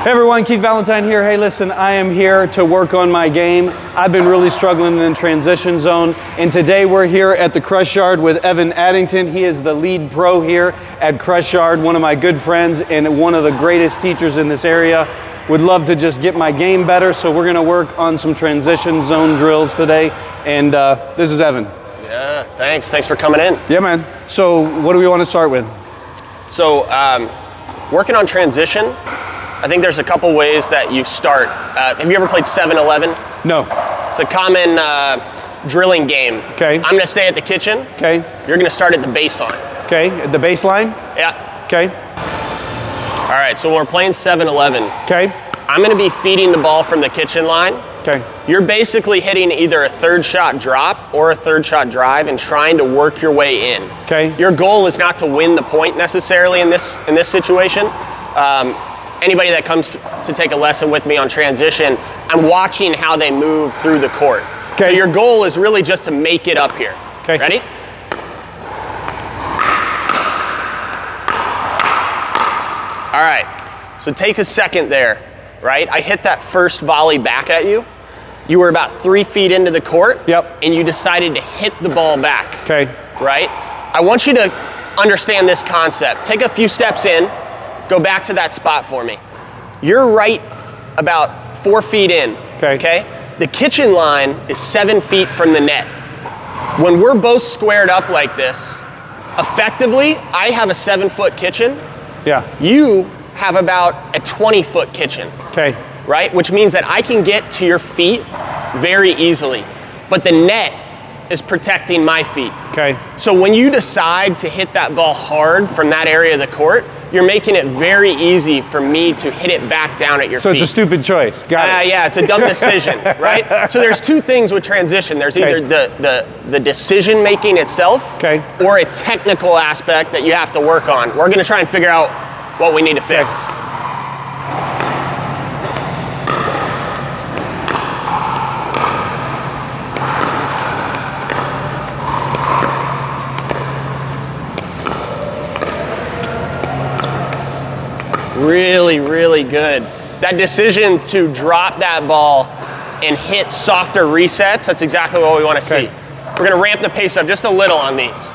Hey everyone, Keith Valentine here. Hey listen, I am here to work on my game. I've been really struggling in the transition zone, and today we're here at the Crushyard with Evan Addington. He is the lead pro here at Crushyard, one of my good friends and one of the greatest teachers in this area. Would love to just get my game better, so we're gonna work on some transition zone drills today, and this is Evan. Yeah, thanks for coming in. Yeah man, so what do we want to start with? So working on transition, I think there's a couple ways that you start. Have you ever played 7-Eleven? No. It's a common drilling game. Okay. I'm gonna stay at the kitchen. Okay. You're gonna start at the baseline. Okay, at the baseline? Yeah. Okay. All right, so when we're playing 7-Eleven, Okay. I'm gonna be feeding the ball from the kitchen line. Okay. You're basically hitting either a third shot drop or a third shot drive and trying to work your way in. Okay. Your goal is not to win the point necessarily in this situation. Anybody that comes to take a lesson with me on transition, I'm watching how they move through the court. Okay. So your goal is really just to make it up here. Okay. Ready? All right, so take a second there, right? I hit that first volley back at you. You were about 3 feet into the court. Yep. And you decided to hit the ball back. Okay. Right? I want you to understand this concept. Take a few steps in, go back to that spot for me. You're right about 4 feet in, okay? The kitchen line is 7 feet from the net. When we're both squared up like this, effectively, I have a 7-foot kitchen. Yeah. You have about a 20-foot kitchen. Okay. Right? Which means that I can get to your feet very easily, but the net is protecting my feet. Okay. So when you decide to hit that ball hard from that area of the court, you're making it very easy for me to hit it back down at your feet. So it's a stupid choice. Got it. Yeah, it's a dumb decision, right? So there's two things with transition. There's either the decision making itself or a technical aspect that you have to work on. We're gonna try and figure out what we need to fix. Really, really good. That decision to drop that ball and hit softer resets, that's exactly what we want to see. We're going to ramp the pace up just a little on these.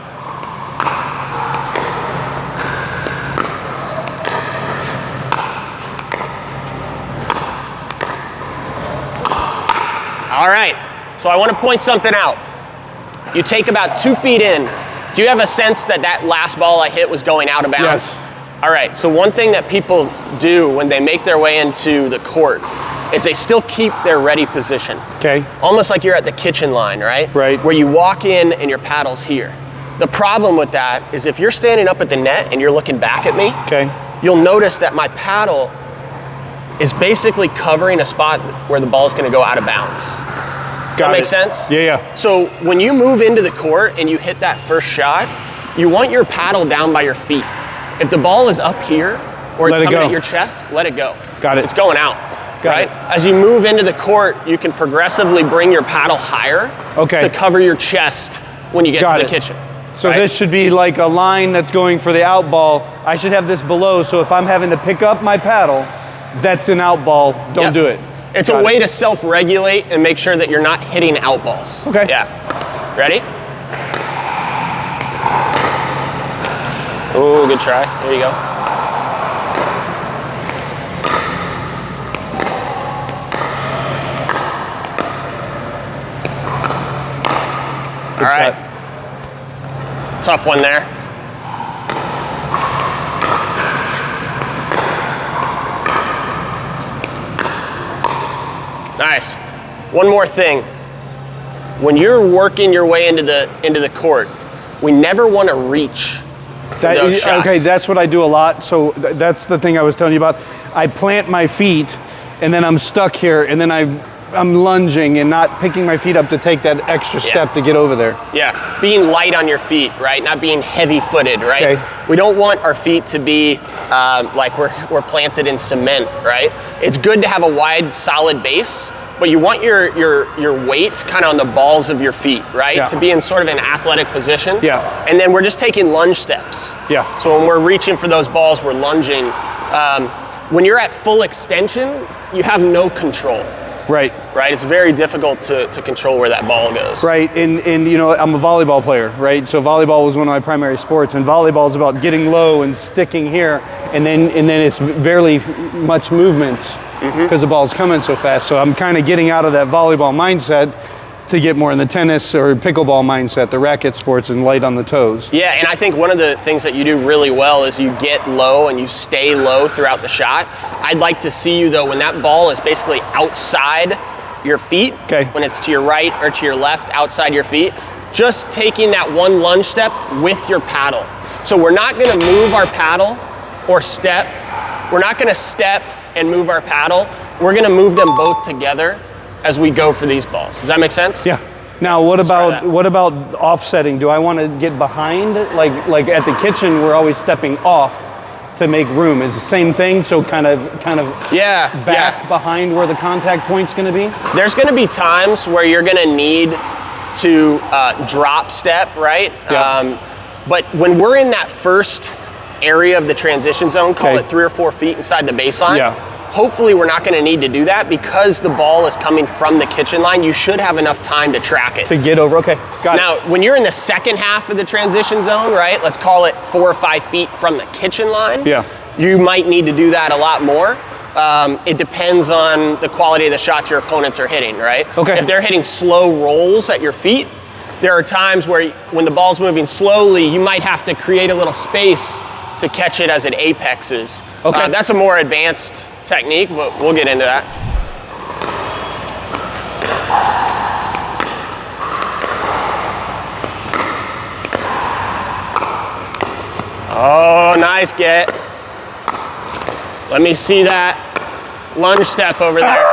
All right, so I want to point something out. You take about 2 feet in. Do you have a sense that that last ball I hit was going out of bounds? Yes. All right, so one thing that people do when they make their way into the court is they still keep their ready position. Okay. Almost like you're at the kitchen line, right? Right. Where you walk in and your paddle's here. The problem with that is if you're standing up at the net and you're looking back at me, you'll notice that my paddle is basically covering a spot where the ball's gonna go out of bounds. Does that make sense? Yeah, yeah. So when you move into the court and you hit that first shot, you want your paddle down by your feet. If the ball is up here or it's coming at your chest, let it go. Got it. It's going out, right? As you move into the court, you can progressively bring your paddle higher to cover your chest when you get to the kitchen. So this should be like a line that's going for the out ball. I should have this below, so if I'm having to pick up my paddle, that's an out ball, don't do it. It's a way to self-regulate and make sure that you're not hitting out balls. Okay. Yeah. Ready? Oh, good try. There you go. All right. Tough one there. Nice. One more thing. When you're working your way into the court, we never want to reach those shots. Okay, that's what I do a lot. So that's the thing I was telling you about. I plant my feet, and then I'm stuck here, and then I'm lunging and not picking my feet up to take that extra step to get over there. Yeah, being light on your feet, right? Not being heavy-footed, right? Okay. We don't want our feet to be like we're planted in cement, right? It's good to have a wide, solid base, but you want your weight kind of on the balls of your feet, right? Yeah. To be in sort of an athletic position. Yeah. And then we're just taking lunge steps. Yeah. So when we're reaching for those balls, we're lunging. when you're at full extension, you have no control. Right. Right, it's very difficult to control where that ball goes. Right, and you know, I'm a volleyball player, right? So volleyball was one of my primary sports, and volleyball is about getting low and sticking here, and then it's barely much movements because the ball's coming so fast. So I'm kind of getting out of that volleyball mindset to get more in the tennis or pickleball mindset, the racket sports, and light on the toes. Yeah, and I think one of the things that you do really well is you get low and you stay low throughout the shot. I'd like to see you though, when that ball is basically outside your feet, when it's to your right or to your left, outside your feet, just taking that one lunge step with your paddle. So we're not gonna move our paddle or step. We're not gonna step and move our paddle. We're gonna move them both together as we go for these balls. Does that make sense? Yeah. Now, what about offsetting? Do I want to get behind? Like at the kitchen, we're always stepping off to make room. Is the same thing? So kind of back behind where the contact point's going to be? There's going to be times where you're going to need to drop step, right? Yeah. But when we're in that first area of the transition zone, call it 3 or 4 feet inside the baseline, hopefully we're not going to need to do that because the ball is coming from the kitchen line. You should have enough time to track it. To get over, got it. Now, when you're in the second half of the transition zone, right, let's call it 4 or 5 feet from the kitchen line, you might need to do that a lot more. It depends on the quality of the shots your opponents are hitting, right? If they're hitting slow rolls at your feet, there are times where when the ball's moving slowly, you might have to create a little space to catch it as it apexes. That's a more advanced technique, but we'll get into that. Oh, nice get. Let me see that lunge step over there.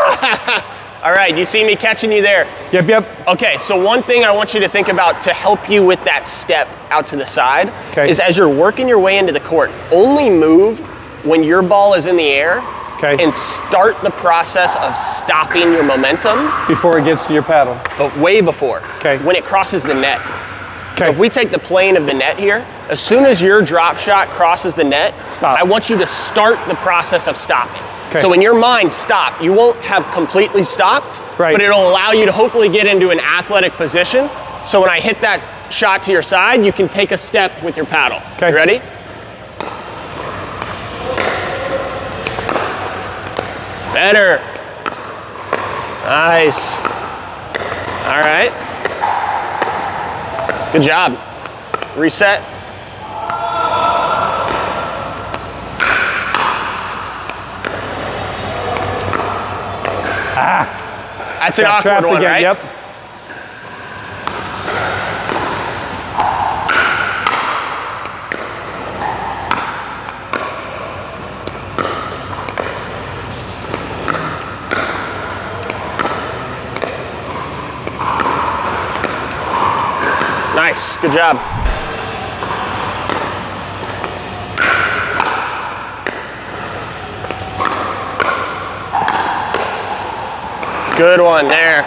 All right, you see me catching you there? Yep. Okay, so one thing I want you to think about to help you with that step out to the side is as you're working your way into the court, only move when your ball is in the air and start the process of stopping your momentum. Before it gets to your paddle. But way before. When it crosses the net. So if we take the plane of the net here, as soon as your drop shot crosses the net, I want you to start the process of stopping. So in your mind, stop. You won't have completely stopped, but it'll allow you to hopefully get into an athletic position. So when I hit that shot to your side, you can take a step with your paddle. You ready? Better. Nice. All right. Good job. Reset. That's an awkward one, right? Yep. Nice, good job. Good one there.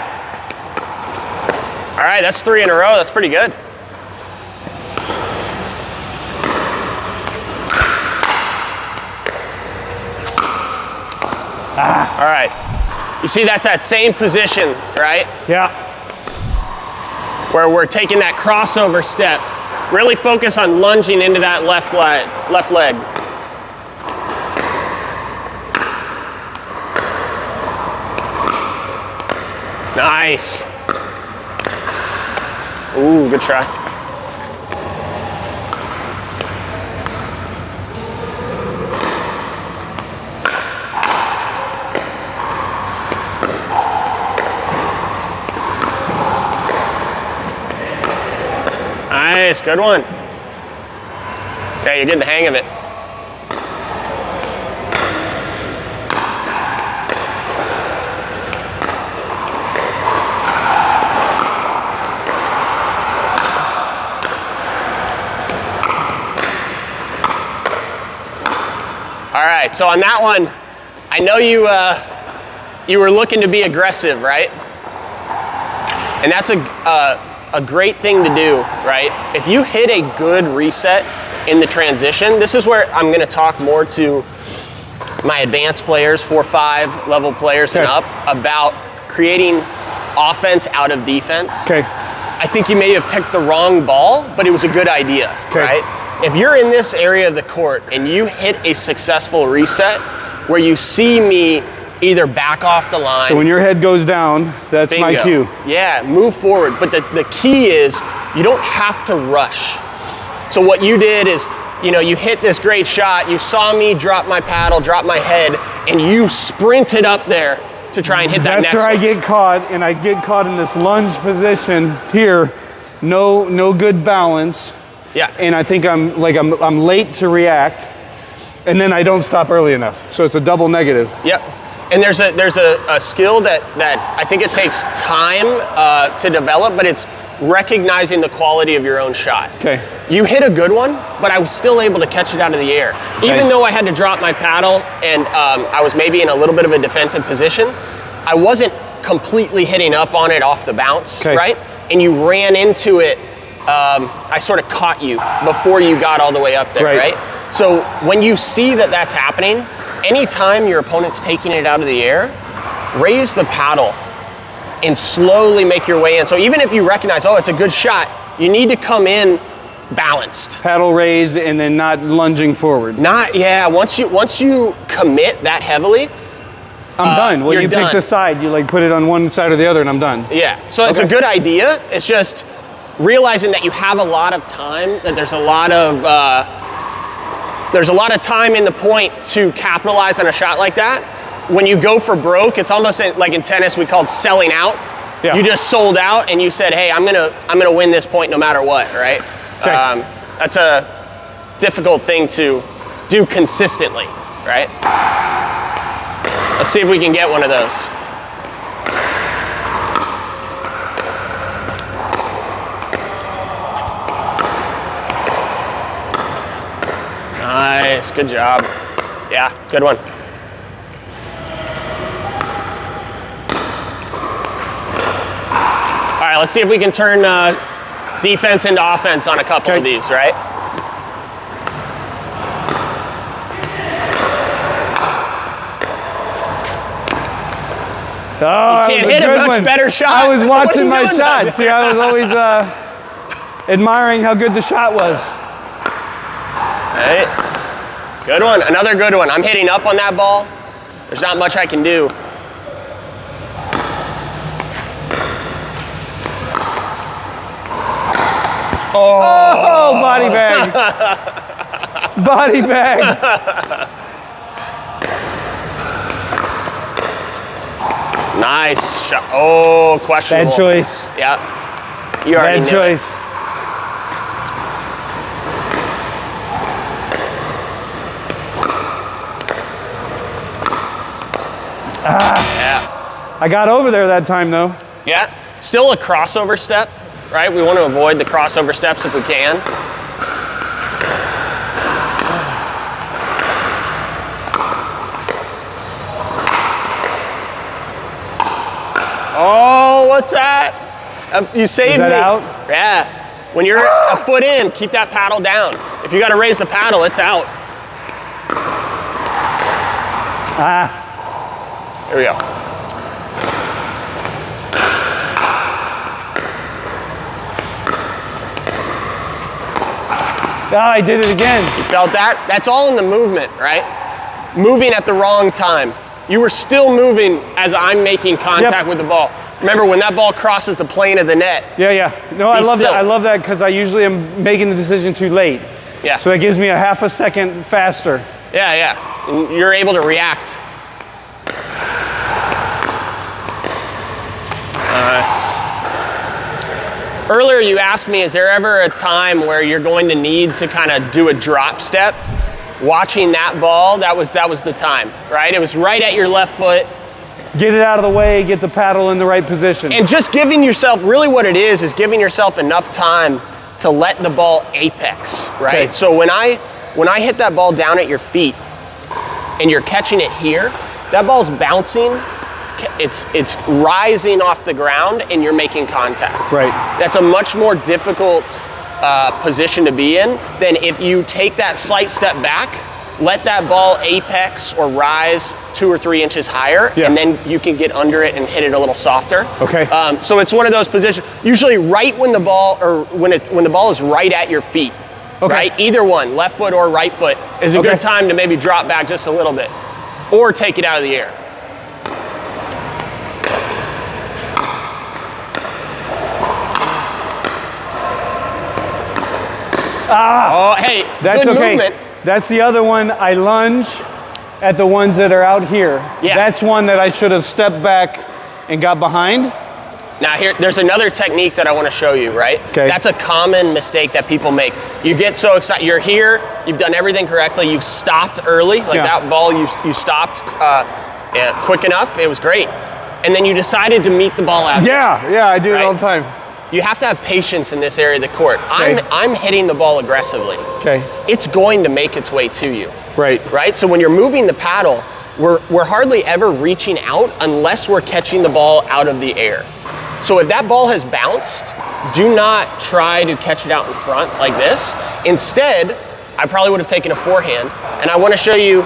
All right, that's 3 in a row. That's pretty good. All right. You see that's that same position, right? Yeah. Where we're taking that crossover step. Really focus on lunging into that left leg. Nice. Ooh, good try. Nice, good one. Yeah, you're getting the hang of it. All right, so on that one, I know you were looking to be aggressive, right? And that's a great thing to do, right? If you hit a good reset in the transition, this is where I'm gonna talk more to my advanced players, 4-5 level players and up, about creating offense out of defense. I think you may have picked the wrong ball, but it was a good idea, right? If you're in this area of the court and you hit a successful reset where you see me either back off the line. So when your head goes down, that's bingo. my cue. Yeah, move forward. But the key is you don't have to rush. So what you did is, you know, you hit this great shot, you saw me drop my paddle, drop my head, and you sprinted up there to try and hit that next one. That's where I get caught, and I get caught in this lunge position here. No good balance. Yeah. And I think I'm late to react, and then I don't stop early enough. So it's a double negative. Yep. And there's a skill that I think it takes time to develop, but it's recognizing the quality of your own shot. You hit a good one, but I was still able to catch it out of the air. Even though I had to drop my paddle and I was maybe in a little bit of a defensive position, I wasn't completely hitting up on it off the bounce, right? And you ran into it, I sort of caught you before you got all the way up there, right? So when you see that that's happening, anytime your opponent's taking it out of the air, raise the paddle and slowly make your way in. So even if you recognize, oh, it's a good shot, you need to come in balanced. Paddle raised and then not lunging forward. Once you commit that heavily, I'm done. Well, you done. pick the side, you like put it on one side or the other, and I'm done. Yeah, so it's a good idea. It's just realizing that you have a lot of time, that there's a lot of time in the point to capitalize on a shot like that. When you go for broke, it's almost like in tennis we called selling out. You just sold out and you said, hey, I'm gonna win this point no matter what, right? That's a difficult thing to do consistently, right? Let's see if we can get one of those. Nice, good job. Yeah, good one. All right, let's see if we can turn defense into offense on a couple of these, right? Oh, you can't hit a much better shot. I was watching my shot. See, I was always admiring how good the shot was. Right. Good one, another good one. I'm hitting up on that ball. There's not much I can do. Oh, body bag. Body bag. Nice shot. Oh, questionable. Bad choice. Yeah. You already Bad knew choice. it. Yeah. I got over there that time though. Yeah. Still a crossover step, right? We want to avoid the crossover steps if we can. Oh, what's that? You saved me. Is that out? Yeah. When you're a foot in, keep that paddle down. If you got to raise the paddle, it's out. Here we go. Oh, I did it again. You felt that? That's all in the movement, right? Moving at the wrong time. You were still moving as I'm making contact with the ball. Remember, when that ball crosses the plane of the net. Yeah. No, I love that. I love that because I usually am making the decision too late. Yeah. So that gives me a half a second faster. Yeah. And you're able to react. Earlier you asked me, is there ever a time where you're going to need to kind of do a drop step? Watching that ball, that was the time, right? It was right at your left foot. Get it out of the way, get the paddle in the right position. And just giving yourself, really what it is giving yourself enough time to let the ball apex, right? Okay. So when I hit that ball down at your feet and you're catching it here, that ball's bouncing, it's rising off the ground and you're making contact. Right. That's a much more difficult position to be in than if you take that slight step back let that ball apex or rise 2 or 3 inches higher, and then you can get under it and hit it a little softer. Okay. So it's one of those positions, usually right when the ball, or when the ball is right at your feet. Okay. Right? Either one, left foot or right foot, is a good time to maybe drop back just a little bit, or take it out of the air. Oh, hey, that's good okay. movement. That's the other one. I lunge at the ones that are out here. Yeah. That's one that I should have stepped back and got behind. Now there's another technique that I want to show you, right? Okay. That's a common mistake that people make. You get so excited, you're here, you've done everything correctly, you've stopped early, like that ball you stopped quick enough, it was great. And then you decided to meet the ball out. Yeah, I do it all the time. You have to have patience in this area of the court. I'm hitting the ball aggressively. Okay. It's going to make its way to you. Right. So when you're moving the paddle, we're hardly ever reaching out unless we're catching the ball out of the air. So if that ball has bounced, do not try to catch it out in front like this. Instead, I probably would have taken a forehand, and I want to show you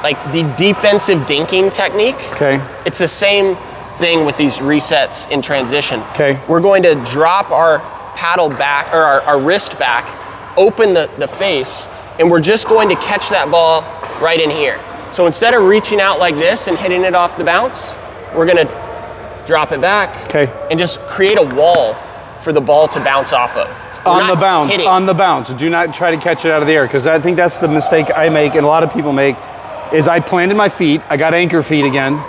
like the defensive dinking technique. Okay. It's the same thing with these resets in transition. Okay. We're going to drop our paddle back, or our wrist back, open the face, and we're just going to catch that ball right in here. So instead of reaching out like this and hitting it off the bounce, we're gonna drop it back and just create a wall for the ball to bounce off of. On the bounce. Do not try to catch it out of the air, because I think that's the mistake I make and a lot of people make, is I planted my feet, I got anchor feet again,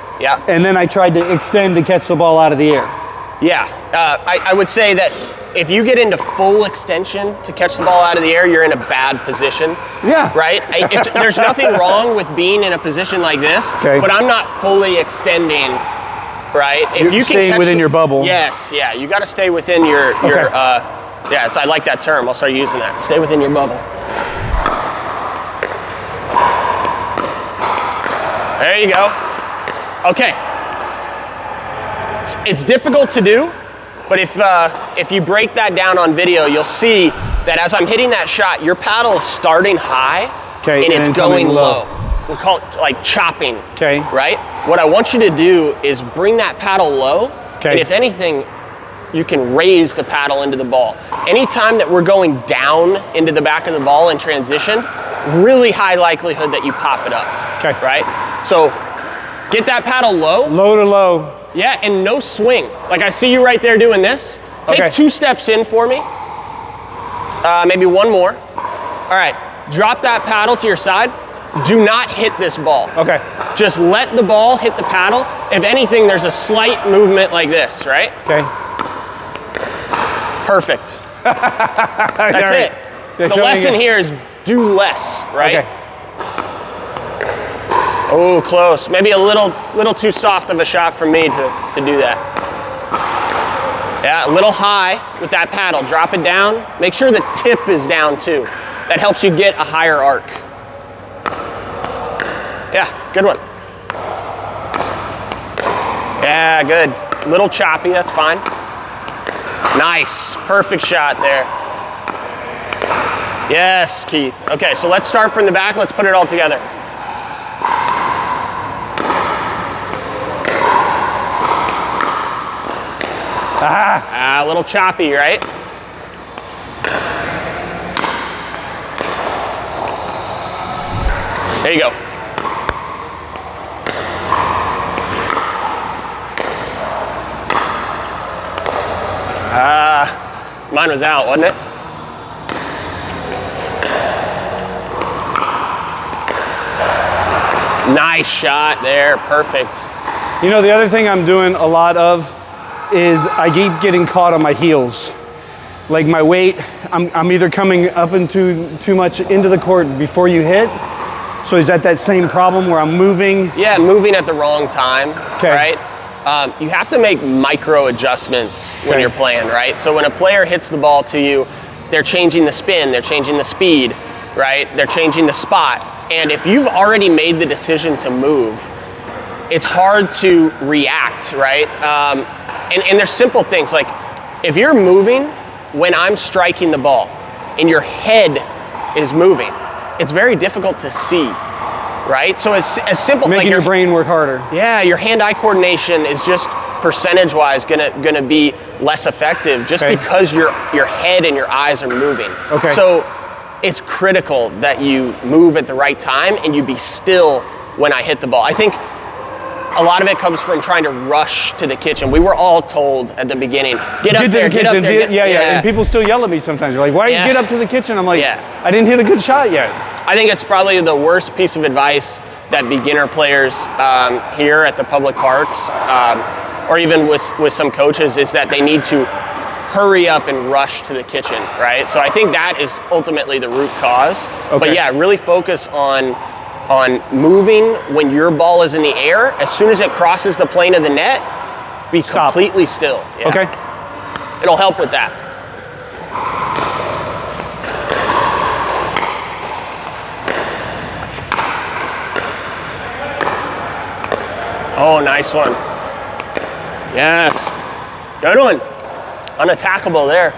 and then I tried to extend to catch the ball out of the air. I would say that if you get into full extension to catch the ball out of the air, you're in a bad position. Right? There's nothing wrong with being in a position like this, but I'm not fully extending, right? If you can stay within your bubble. Yes, you got to stay within your I like that term. I'll start using that. Stay within your bubble. There you go. Okay. It's difficult to do, but if you break that down on video, you'll see that as I'm hitting that shot, your paddle is starting high and it's going low. We call it like chopping, right? What I want you to do is bring that paddle low, and if anything, you can raise the paddle into the ball. Anytime that we're going down into the back of the ball in transition, really high likelihood that you pop it up, right? So get that paddle low. Low to low. Yeah, and no swing. Like I see you right there doing this. Take 2 steps in for me. Maybe one more. All right, drop that paddle to your side. Do not hit this ball. Just let the ball hit the paddle. If anything, there's a slight movement like this, right? Perfect. That's it. The lesson here is do less, right? Oh, close. Maybe a little too soft of a shot for me to do that. Yeah, a little high with that paddle. Drop it down. Make sure the tip is down too. That helps you get a higher arc. Yeah, good one. Yeah, good. Little choppy, that's fine. Nice, perfect shot there. Yes, Keith. Okay, so let's start from the back. Let's put it all together. A little choppy, right? There you go. Mine was out, wasn't it? Nice shot there, perfect. You know, the other thing I'm doing a lot of is I keep getting caught on my heels. Like my weight, I'm either coming up into too much into the court before you hit. So is that same problem where I'm moving? Yeah, moving at the wrong time, right? You have to make micro adjustments when you're playing, right? So when a player hits the ball to you, they're changing the spin, they're changing the speed, right? They're changing the spot. And if you've already made the decision to move, it's hard to react, right? And there's simple things, like if you're moving when I'm striking the ball and your head is moving, it's very difficult to see right? So as simple, making like your brain work harder. Yeah, your hand-eye coordination is just percentage-wise gonna be less effective just because your head and your eyes are moving. Okay. So it's critical that you move at the right time and you be still when I hit the ball. I think a lot of it comes from trying to rush to the kitchen. We were all told at the beginning, get up there. Yeah. And people still yell at me sometimes. They're like, why you get up to the kitchen? I'm like, I didn't hit a good shot yet. I think it's probably the worst piece of advice that beginner players here at the public parks, or even with some coaches, is that they need to hurry up and rush to the kitchen, right? So I think that is ultimately the root cause. Okay. But yeah, really focus on moving when your ball is in the air. As soon as it crosses the plane of the net, be completely still. Yeah. Okay. It'll help with that. Oh, nice one. Yes. Good one. Unattackable there.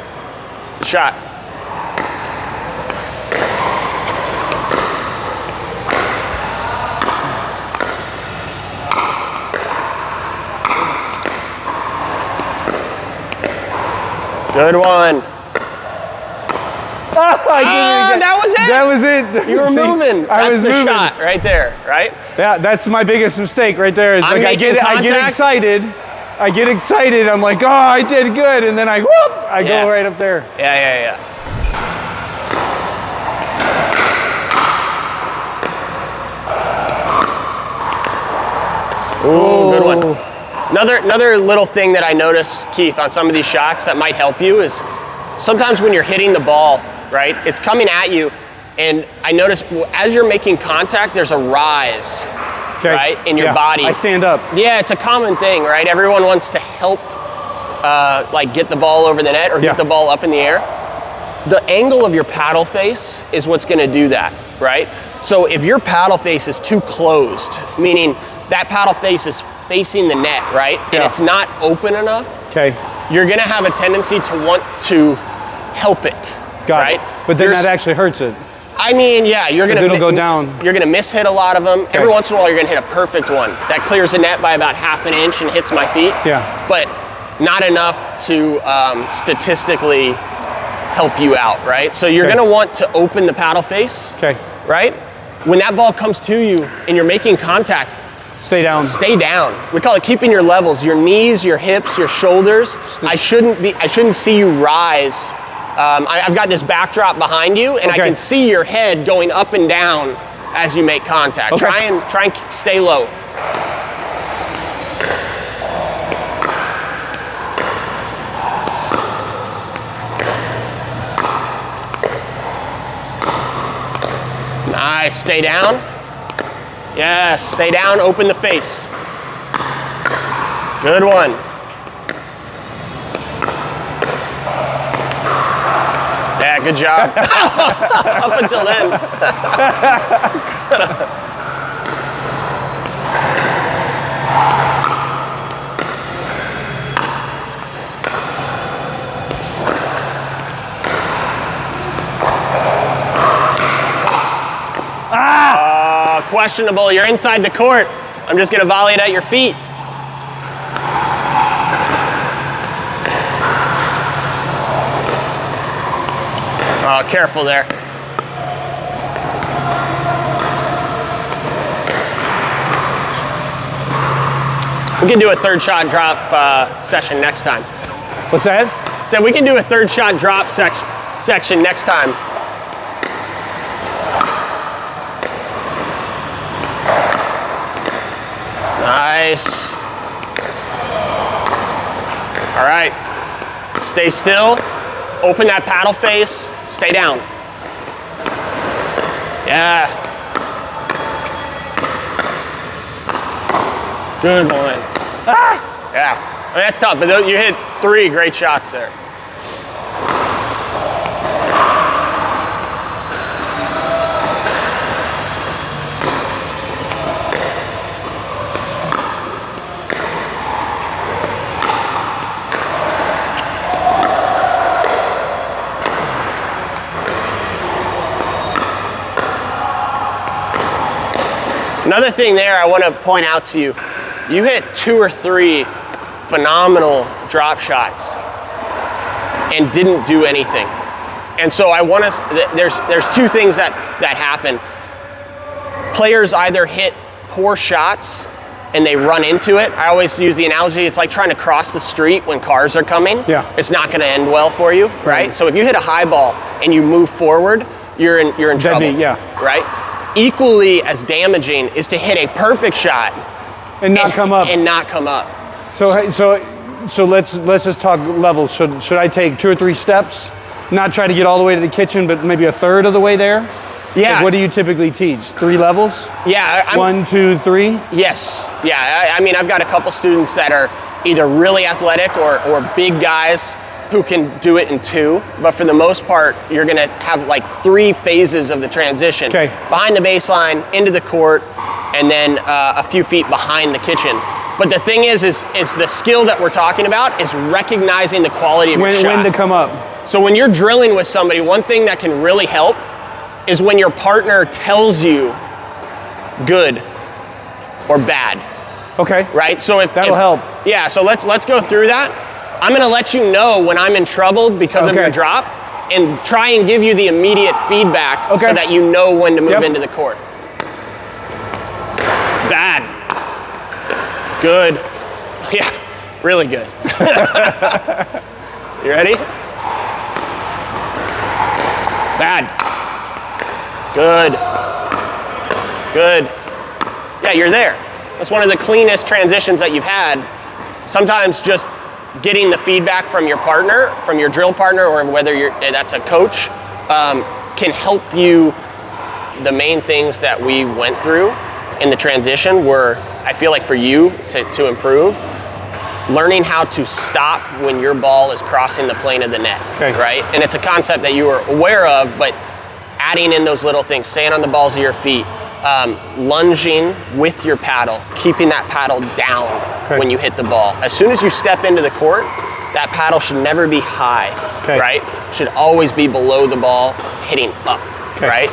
Good shot. Good one. That was it. That was it. You were moving. That's the shot right there, right? Yeah, that's my biggest mistake right there. Is like I get excited. I'm like, oh, I did good, and then I go right up there. Yeah. Ooh, good one. Another little thing that I notice, Keith, on some of these shots that might help you is sometimes when you're hitting the ball, right, it's coming at you, and I notice as you're making contact, there's a rise, right, in your body. I stand up. Yeah, it's a common thing, right? Everyone wants to help, like get the ball over the net or get the ball up in the air. The angle of your paddle face is what's going to do that, right? So if your paddle face is too closed, meaning that paddle face is facing the net, right? And it's not open enough. Okay. You're gonna have a tendency to want to help it. Got it. But then that actually hurts it. I mean, yeah, you're gonna it'll go down. You're gonna miss hit a lot of them. Okay. Every once in a while, you're gonna hit a perfect one that clears the net by about half an inch and hits my feet. Yeah. But not enough to statistically help you out, right? So you're gonna want to open the paddle face. Okay. Right? When that ball comes to you and you're making contact, stay down. Stay down. We call it keeping your levels, your knees, your hips, your shoulders. I shouldn't see you rise. I've got this backdrop behind you, and I can see your head going up and down as you make contact. Try and stay low. Nice. Stay down. Yes, stay down, open the face. Good one. Yeah, good job. Up until then. Questionable. You're inside the court. I'm just gonna volley it at your feet. Oh, careful there. We can do a third shot drop session next time. What's that? So we can do a third shot drop section next time. Nice. All right. Stay still. Open that paddle face. Stay down. Yeah. Good one. Yeah. I mean, that's tough, but you hit 3 great shots there. Another thing there I want to point out to you, you hit 2 or 3 phenomenal drop shots and didn't do anything. And so I want us, there's 2 things that happen. Players either hit poor shots and they run into it. I always use the analogy, it's like trying to cross the street when cars are coming. Yeah. It's not gonna end well for you, right? So if you hit a high ball and you move forward, you're in trouble, right? Equally as damaging is to hit a perfect shot and not come up. And not come up. So let's just talk levels. Should I take 2 or 3 steps? Not try to get all the way to the kitchen, but maybe a third of the way there? Yeah. Like, what do you typically teach? 3 levels? Yeah. 1, 2, 3? Yes. Yeah. I mean, I've got a couple students that are either really athletic or big guys who can do it in 2, but for the most part, you're gonna have like 3 phases of the transition. Okay. Behind the baseline, into the court, and then a few feet behind the kitchen. But the thing is the skill that we're talking about is recognizing the quality of your shot. When to come up. So when you're drilling with somebody, one thing that can really help is when your partner tells you good or bad. Okay. Right? So that'll help. Yeah, so let's go through that. I'm gonna let you know when I'm in trouble because of your drop and try and give you the immediate feedback so that you know when to move into the court. Bad. Good. Yeah, really good. You ready? Bad. Good. Good. Yeah, you're there. That's one of the cleanest transitions that you've had. Sometimes just getting the feedback from your partner, from your drill partner, or whether that's a coach, can help you. The main things that we went through in the transition were, I feel like for you to improve, learning how to stop when your ball is crossing the plane of the net, right? And it's a concept that you were aware of, but adding in those little things, staying on the balls of your feet, lunging with your paddle, keeping that paddle down when you hit the ball. As soon as you step into the court, that paddle should never be high, right? Should always be below the ball, hitting up, right?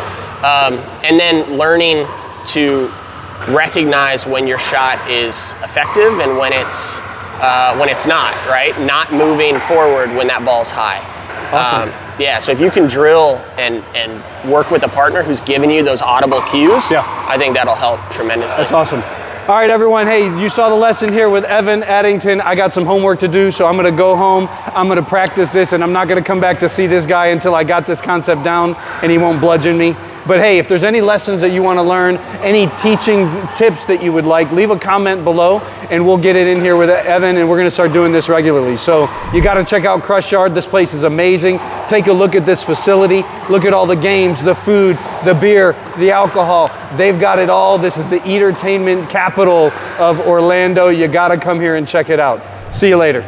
And then learning to recognize when your shot is effective and when it's not, right? Not moving forward when that ball's high. Awesome. Yeah, so if you can drill and work with a partner who's giving you those audible cues, I think that'll help tremendously. That's awesome. All right, everyone. Hey, you saw the lesson here with Evan Addington. I got some homework to do, so I'm going to go home. I'm going to practice this, and I'm not going to come back to see this guy until I got this concept down and he won't bludgeon me. But hey, if there's any lessons that you want to learn, any teaching tips that you would like, leave a comment below and we'll get it in here with Evan, and we're going to start doing this regularly. So you got to check out Crushyard. This place is amazing. Take a look at this facility. Look at all the games, the food, the beer, the alcohol. They've got it all. This is the entertainment capital of Orlando. You got to come here and check it out. See you later.